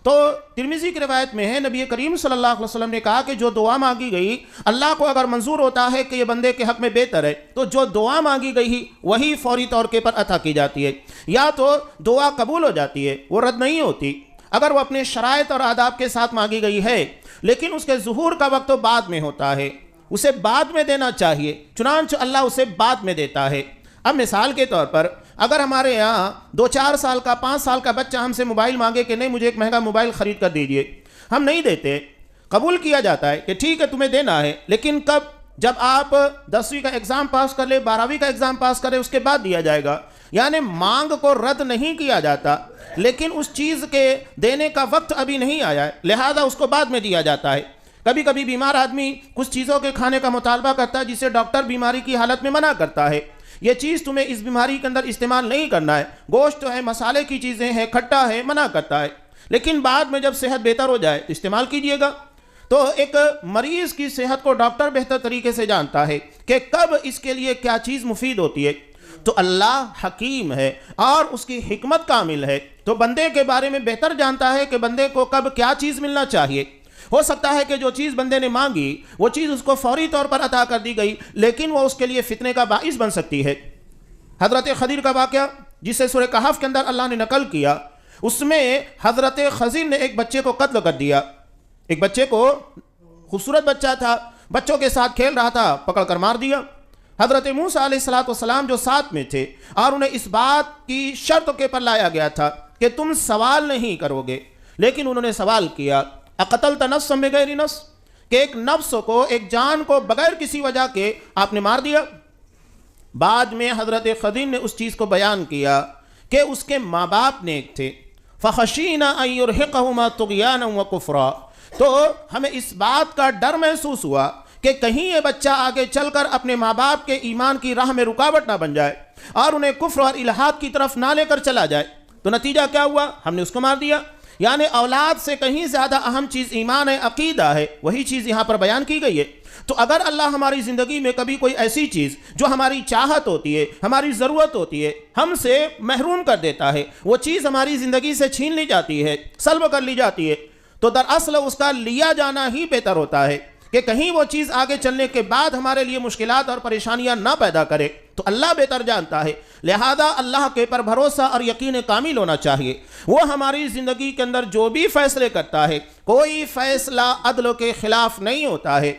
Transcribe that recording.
تو ترمذی کی روایت میں ہے نبی کریم صلی اللہ علیہ وسلم نے کہا کہ جو دعا مانگی گئی اللہ کو اگر منظور ہوتا ہے کہ یہ بندے کے حق میں بہتر ہے تو جو دعا مانگی گئی وہی فوری طور کے پر عطا کی جاتی ہے، یا تو دعا قبول ہو جاتی ہے، وہ رد نہیں ہوتی اگر وہ اپنے شرائط اور آداب کے ساتھ مانگی گئی ہے، لیکن اس کے ظہور کا وقت تو بعد میں ہوتا ہے، اسے بعد میں دینا چاہیے، چنانچہ اللہ اسے بعد میں دیتا ہے۔ اب مثال کے طور پر اگر ہمارے یہاں 2-4 سال کا 5 سال کا بچہ ہم سے موبائل مانگے کہ نہیں مجھے ایک مہنگا موبائل خرید کر دیجئے، ہم نہیں دیتے، قبول کیا جاتا ہے کہ ٹھیک ہے تمہیں دینا ہے، لیکن کب؟ جب آپ 10ویں کا ایگزام پاس کر لے، 12ویں کا ایگزام پاس کرے، اس کے بعد دیا جائے گا۔ یعنی مانگ کو رد نہیں کیا جاتا، لیکن اس چیز کے دینے کا وقت ابھی نہیں آیا ہے، لہذا اس کو بعد میں دیا جاتا ہے۔ کبھی کبھی بیمار آدمی کچھ چیزوں کے کھانے کا مطالبہ کرتا ہے جسے ڈاکٹر بیماری کی حالت میں منع کرتا ہے، یہ چیز تمہیں اس بیماری کے اندر استعمال نہیں کرنا ہے، گوشت ہے، مسالے کی چیزیں ہیں، کھٹا ہے، منع کرتا ہے، لیکن بعد میں جب صحت بہتر ہو جائے تو استعمال کیجئے گا۔ تو ایک مریض کی صحت کو ڈاکٹر بہتر طریقے سے جانتا ہے کہ کب اس کے لیے کیا چیز مفید ہوتی ہے۔ تو اللہ حکیم ہے اور اس کی حکمت کامل ہے، تو بندے کے بارے میں بہتر جانتا ہے کہ بندے کو کب کیا چیز ملنا چاہیے۔ ہو سکتا ہے کہ جو چیز بندے نے مانگی وہ چیز اس کو فوری طور پر عطا کر دی گئی، لیکن وہ اس کے لیے فتنے کا باعث بن سکتی ہے۔ حضرت خضر کا واقعہ جسے سورہ کہف کے اندر اللہ نے نقل کیا، اس میں حضرت خضر نے ایک بچے کو قتل کر دیا۔ ایک بچے کو، خوبصورت بچہ تھا، بچوں کے ساتھ کھیل رہا تھا، پکڑ کر مار دیا۔ حضرت موسیٰ علیہ السلام جو ساتھ میں تھے اور انہیں اس بات کی شرط کے پر لایا گیا تھا کہ تم سوال نہیں کرو گے، لیکن انہوں نے سوال کیا، اقتلت نفسا بغیر نفس، کہ ایک نفس کو، ایک جان کو بغیر کسی وجہ کے آپ نے مار دیا۔ بعد میں حضرت خضر نے اس چیز کو بیان کیا کہ اس کے ماں باپ نیک تھے، فخشینا ان یرہقہما طغیانا وکفرا، تو ہمیں اس بات کا ڈر محسوس ہوا کہ کہیں یہ بچہ آگے چل کر اپنے ماں باپ کے ایمان کی راہ میں رکاوٹ نہ بن جائے اور انہیں کفر اور الحاد کی طرف نہ لے کر چلا جائے۔ تو نتیجہ کیا ہوا؟ ہم نے اس کو مار دیا۔ یعنی اولاد سے کہیں زیادہ اہم چیز ایمان ہے، عقیدہ ہے، وہی چیز یہاں پر بیان کی گئی ہے۔ تو اگر اللہ ہماری زندگی میں کبھی کوئی ایسی چیز جو ہماری چاہت ہوتی ہے، ہماری ضرورت ہوتی ہے، ہم سے محروم کر دیتا ہے، وہ چیز ہماری زندگی سے چھین لی جاتی ہے، سلب کر لی جاتی ہے، تو دراصل اس کا لیا جانا ہی بہتر ہوتا ہے کہ کہیں وہ چیز آگے چلنے کے بعد ہمارے لیے مشکلات اور پریشانیاں نہ پیدا کرے۔ تو اللہ بہتر جانتا ہے، لہذا اللہ کے پر بھروسہ اور یقین کامل ہونا چاہیے۔ وہ ہماری زندگی کے اندر جو بھی فیصلے کرتا ہے، کوئی فیصلہ عدل کے خلاف نہیں ہوتا ہے۔